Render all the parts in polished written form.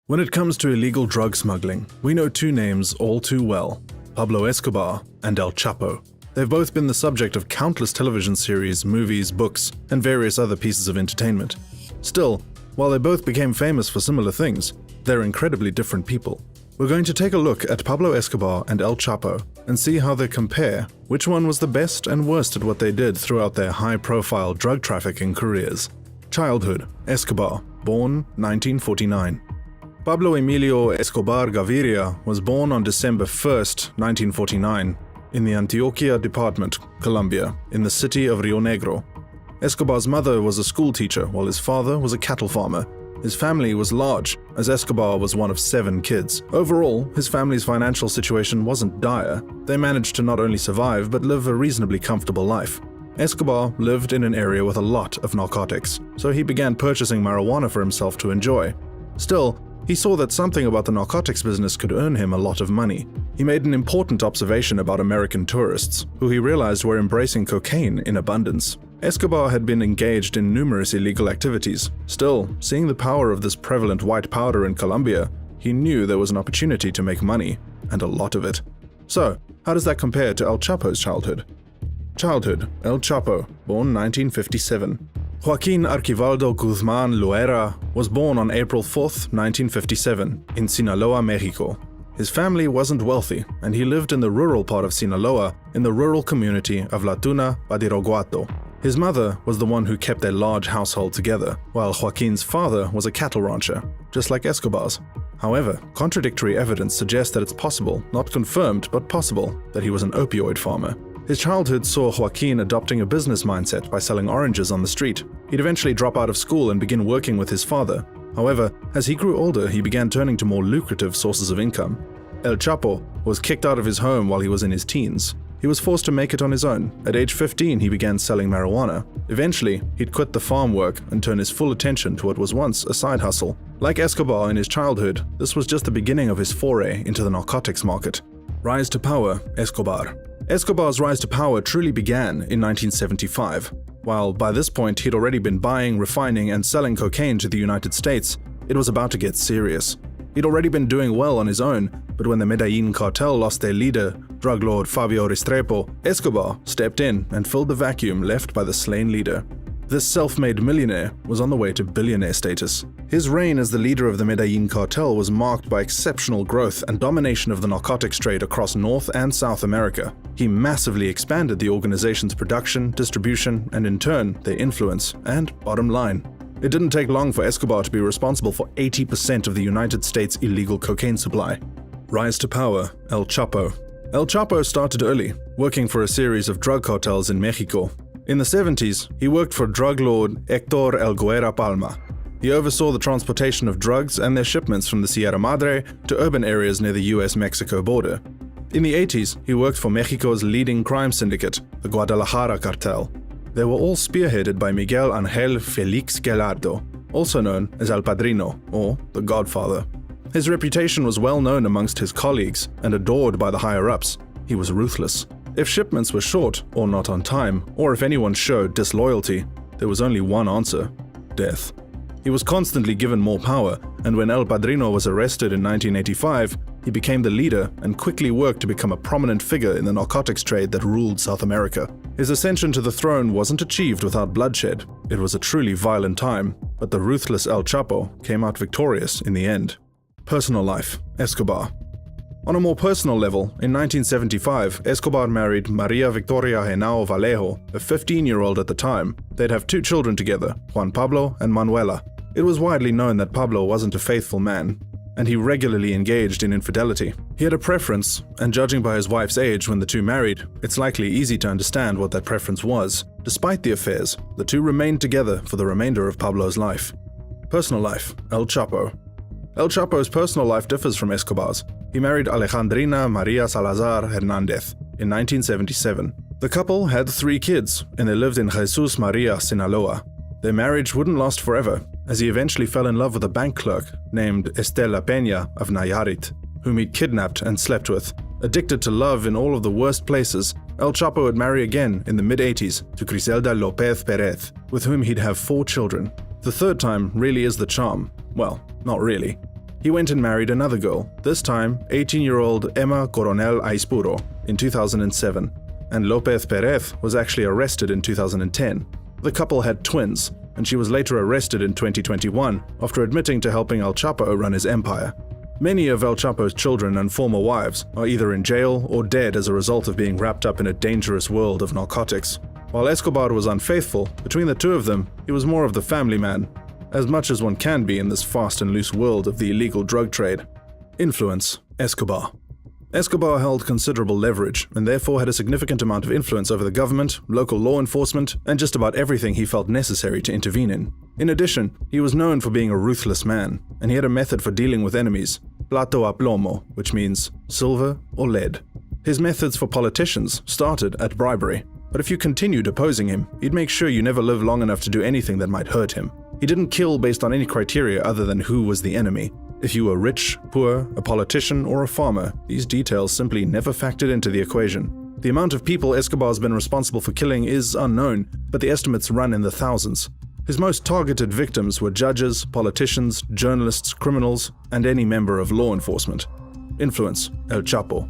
When it comes to illegal drug smuggling, we know two names all too well: Pablo Escobar and El Chapo. They've both been the subject of countless television series, movies, books, and various other pieces of entertainment. Still, while they both became famous for similar things, they're incredibly different people. We're going to take a look at Pablo Escobar and El Chapo and see how they compare, which one was the best and worst at what they did throughout their high-profile drug trafficking careers. Childhood: Escobar, born 1949. Pablo Emilio Escobar Gaviria was born on December 1st, 1949, in the Antioquia Department, Colombia, in the city of Rio Negro. Escobar's mother was a school teacher, while his father was a cattle farmer. His family was large, as Escobar was one of 7 kids. Overall, his family's financial situation wasn't dire. They managed to not only survive, but live a reasonably comfortable life. Escobar lived in an area with a lot of narcotics, so he began purchasing marijuana for himself to enjoy. Still, he saw that something about the narcotics business could earn him a lot of money. He made an important observation about American tourists, who he realized were embracing cocaine in abundance. Escobar had been engaged in numerous illegal activities. Still, seeing the power of this prevalent white powder in Colombia, he knew there was an opportunity to make money, and a lot of it. So, how does that compare to El Chapo's childhood? Childhood: El Chapo, born 1957. Joaquín Archibaldo Guzmán was born on April 4th, 1957, in Sinaloa, Mexico. His family wasn't wealthy, and he lived in the rural part of Sinaloa, in the rural community of La Tuna, Badiraguato. His mother was the one who kept their large household together, while Joaquín's father was a cattle rancher, just like Escobar's. However, contradictory evidence suggests that it's possible, not confirmed but possible, that he was an opioid farmer. His childhood saw Joaquín adopting a business mindset by selling oranges on the street. He'd eventually drop out of school and begin working with his father. However, as he grew older, he began turning to more lucrative sources of income. El Chapo was kicked out of his home while he was in his teens. He was forced to make it on his own. At age 15, he began selling marijuana. Eventually, he'd quit the farm work and turn his full attention to what was once a side hustle. Like Escobar in his childhood, this was just the beginning of his foray into the narcotics market. Rise to power: Escobar. Escobar's rise to power truly began in 1975. While by this point he'd already been buying, refining, and selling cocaine to the United States, it was about to get serious. He'd already been doing well on his own, but when the Medellin cartel lost their leader, drug lord Fabio Restrepo, Escobar stepped in and filled the vacuum left by the slain leader. This self-made millionaire was on the way to billionaire status. His reign as the leader of the Medellin cartel was marked by exceptional growth and domination of the narcotics trade across North and South America. He massively expanded the organization's production, distribution, and in turn, their influence and bottom line. It didn't take long for Escobar to be responsible for 80% of the United States' illegal cocaine supply. Rise to power: El Chapo. El Chapo started early, working for a series of drug cartels in Mexico. In the 70s, he worked for drug lord Héctor El Guerra Palma. He oversaw the transportation of drugs and their shipments from the Sierra Madre to urban areas near the US-Mexico border. In the 80s, he worked for Mexico's leading crime syndicate, the Guadalajara cartel. They were all spearheaded by Miguel Ángel Félix Gallardo, also known as El Padrino, or the Godfather. His reputation was well known amongst his colleagues and adored by the higher-ups. He was ruthless. If shipments were short or not on time, or if anyone showed disloyalty, there was only one answer: death. He was constantly given more power, and when El Padrino was arrested in 1985, he became the leader and quickly worked to become a prominent figure in the narcotics trade that ruled South America. His ascension to the throne wasn't achieved without bloodshed. It was a truly violent time, but the ruthless El Chapo came out victorious in the end. Personal life: Escobar. On a more personal level, in 1975, Escobar married Maria Victoria Henao Vallejo, a 15-year-old at the time. They'd have 2 children together, Juan Pablo and Manuela. It was widely known that Pablo wasn't a faithful man, and he regularly engaged in infidelity. He had a preference, and judging by his wife's age when the two married, it's likely easy to understand what that preference was. Despite the affairs, the two remained together for the remainder of Pablo's life. Personal life: El Chapo. El Chapo's personal life differs from Escobar's. He married Alejandrina Maria Salazar Hernández in 1977. The couple had 3 kids, and they lived in Jesus Maria, Sinaloa. Their marriage wouldn't last forever, as he eventually fell in love with a bank clerk named Estela Peña of Nayarit, whom he'd kidnapped and slept with. Addicted to love in all of the worst places, El Chapo would marry again in the mid-80s to Griselda López Pérez, with whom he'd have 4 children. The third time really is the charm. Well, not really. he went and married another girl, this time 18-year-old Emma Coronel Aispuro, in 2007, and Lopez Perez was actually arrested in 2010. The couple had twins, and she was later arrested in 2021 after admitting to helping El Chapo run his empire. Many of El Chapo's children and former wives are either in jail or dead as a result of being wrapped up in a dangerous world of narcotics. While Escobar was unfaithful, between the two of them, he was more of the family man, as much as one can be in this fast and loose world of the illegal drug trade. Influence. Escobar. Escobar held considerable leverage and therefore had a significant amount of influence over the government, local law enforcement, and just about everything he felt necessary to intervene in. In addition, he was known for being a ruthless man, and he had a method for dealing with enemies, plato a plomo, which means silver or lead. His methods for politicians started at bribery, but if you continued opposing him, he'd make sure you never lived long enough to do anything that might hurt him. He didn't kill based on any criteria other than who was the enemy. If you were rich, poor, a politician, or a farmer, these details simply never factored into the equation. The amount of people Escobar's been responsible for killing is unknown, but the estimates run in the thousands. His most targeted victims were judges, politicians, journalists, criminals, and any member of law enforcement. Influence. El Chapo.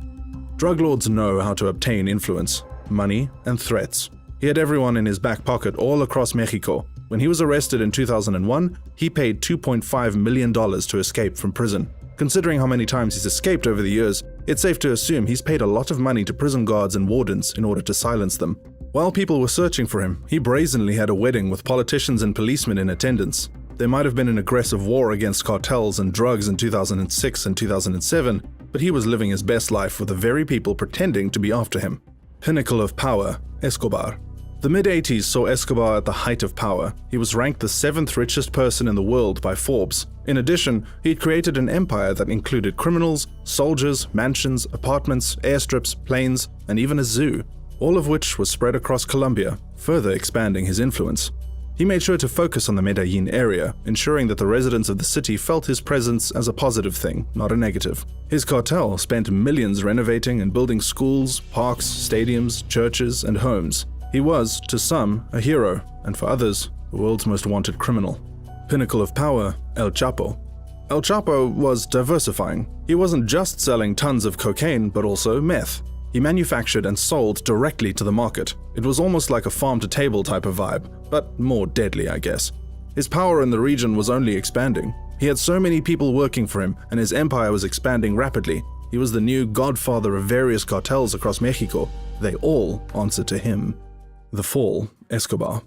Drug lords know how to obtain influence, money, and threats. He had everyone in his back pocket all across Mexico. When he was arrested in 2001, he paid $2.5 million to escape from prison. Considering how many times he's escaped over the years, it's safe to assume he's paid a lot of money to prison guards and wardens in order to silence them. While people were searching for him, he brazenly had a wedding with politicians and policemen in attendance. There might have been an aggressive war against cartels and drugs in 2006 and 2007, but he was living his best life with the very people pretending to be after him. Pinnacle of power. Escobar. The mid-80s saw Escobar at the height of power. He was ranked the 7th richest person in the world by Forbes. In addition, he'd created an empire that included criminals, soldiers, mansions, apartments, airstrips, planes, and even a zoo, all of which was spread across Colombia, further expanding his influence. He made sure to focus on the Medellin area, ensuring that the residents of the city felt his presence as a positive thing, not a negative. His cartel spent millions renovating and building schools, parks, stadiums, churches, and homes. He was, to some, a hero, and for others, the world's most wanted criminal. Pinnacle of power. El Chapo. El Chapo was diversifying. He wasn't just selling tons of cocaine, but also meth. He manufactured and sold directly to the market. It was almost like a farm-to-table type of vibe, but more deadly, I guess. His power in the region was only expanding. He had so many people working for him, and his empire was expanding rapidly. He was the new godfather of various cartels across Mexico. They all answered to him. The fall. Escobar.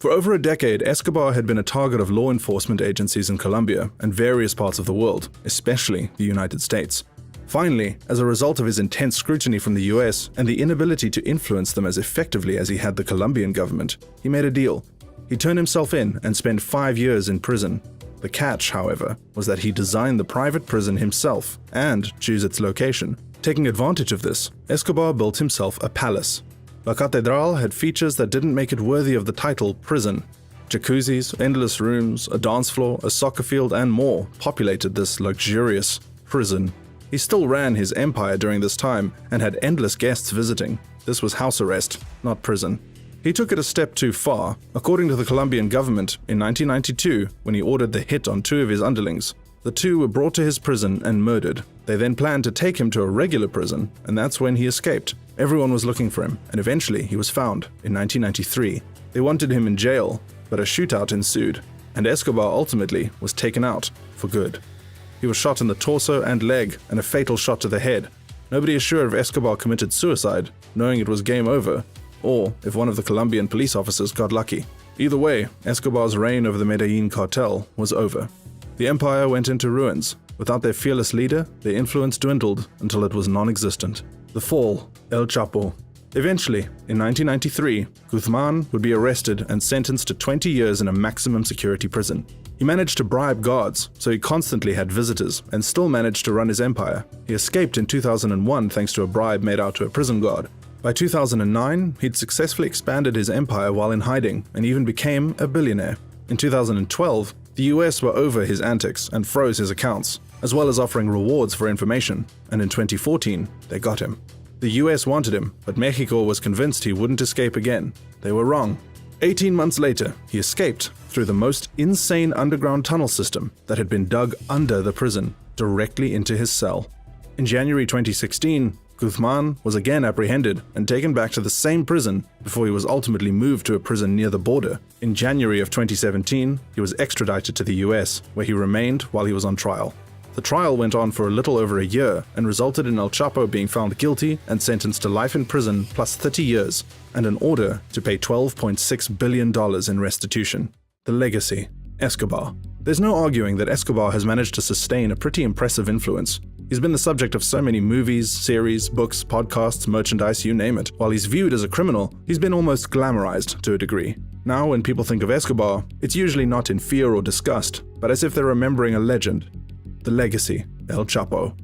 For over a decade, Escobar had been a target of law enforcement agencies in Colombia and various parts of the world, especially the United States. Finally, as a result of his intense scrutiny from the US and the inability to influence them as effectively as he had the Colombian government, he made a deal. He turned himself in and spent 5 years in prison. The catch, however, was that he designed the private prison himself and chose its location. Taking advantage of this, Escobar built himself a palace. La Catedral had features that didn't make it worthy of the title prison. Jacuzzis, endless rooms, a dance floor, a soccer field, and more populated this luxurious prison. He still ran his empire during this time and had endless guests visiting. This was house arrest, not prison. He took it a step too far. According to the Colombian government, in 1992, when he ordered the hit on 2 of his underlings, the 2 were brought to his prison and murdered. They then planned to take him to a regular prison, and that's when he escaped. Everyone was looking for him, and eventually he was found in 1993. They wanted him in jail, but a shootout ensued, and Escobar ultimately was taken out for good. He was shot in the torso and leg, and a fatal shot to the head. Nobody is sure if Escobar committed suicide, knowing it was game over, or if one of the Colombian police officers got lucky. Either way, Escobar's reign over the Medellin cartel was over. The empire went into ruins. Without their fearless leader, their influence dwindled until it was non-existent. The fall. El Chapo. Eventually, in 1993, Guzmán would be arrested and sentenced to 20 years in a maximum security prison. He managed to bribe guards, so he constantly had visitors, and still managed to run his empire. He escaped in 2001 thanks to a bribe made out to a prison guard. By 2009, he'd successfully expanded his empire while in hiding, and even became a billionaire. In 2012, the US were over his antics and froze his accounts, as well as offering rewards for information, and in 2014, they got him. The US wanted him, but Mexico was convinced he wouldn't escape again. They were wrong. 18 months later, he escaped through the most insane underground tunnel system that had been dug under the prison. directly into his cell. In January 2016, Guzmán was again apprehended and taken back to the same prison before he was ultimately moved to a prison near the border. In January of 2017, he was extradited to the US, where he remained while he was on trial. The trial went on for a little over a year and resulted in El Chapo being found guilty and sentenced to life in prison plus 30 years and an order to pay $12.6 billion in restitution. The legacy: Escobar. There's no arguing that Escobar has managed to sustain a pretty impressive influence. He's been the subject of so many movies, series, books, podcasts, merchandise, you name it. While he's viewed as a criminal, he's been almost glamorized to a degree. Now, when people think of Escobar, it's usually not in fear or disgust, but as if they're remembering a legend. The legacy: El Chapo.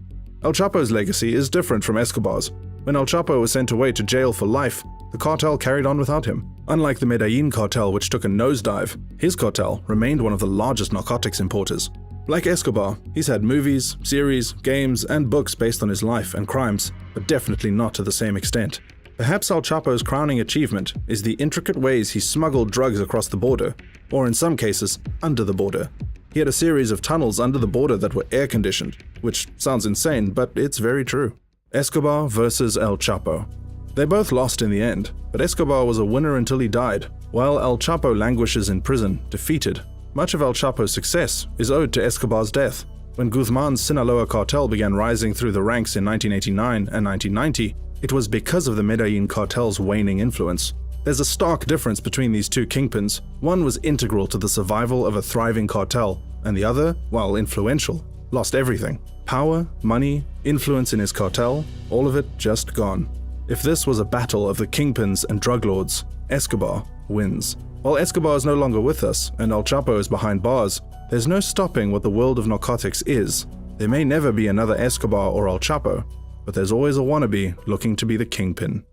El Chapo's legacy is different from Escobar's. When El Chapo was sent away to jail for life, the cartel carried on without him. Unlike the Medellin cartel, which took a nosedive, his cartel remained one of the largest narcotics importers. Like Escobar, he's had movies, series, games, and books based on his life and crimes, but definitely not to the same extent. Perhaps El Chapo's crowning achievement is the intricate ways he smuggled drugs across the border, or in some cases, under the border. He had a series of tunnels under the border that were air-conditioned, which sounds insane, but it's very true. Escobar versus El Chapo. They both lost in the end, but Escobar was a winner until he died, while El Chapo languishes in prison, defeated. Much of El Chapo's success is owed to Escobar's death. When Guzmán's Sinaloa cartel began rising through the ranks in 1989 and 1990, it was because of the Medellin cartel's waning influence. There's a stark difference between these two kingpins. One was integral to the survival of a thriving cartel, and the other, while influential, lost everything. Power, money, influence in his cartel, all of it just gone. If this was a battle of the kingpins and drug lords, Escobar wins. While Escobar is no longer with us and El Chapo is behind bars, there's no stopping what the world of narcotics is. There may never be another Escobar or El Chapo, but there's always a wannabe looking to be the kingpin.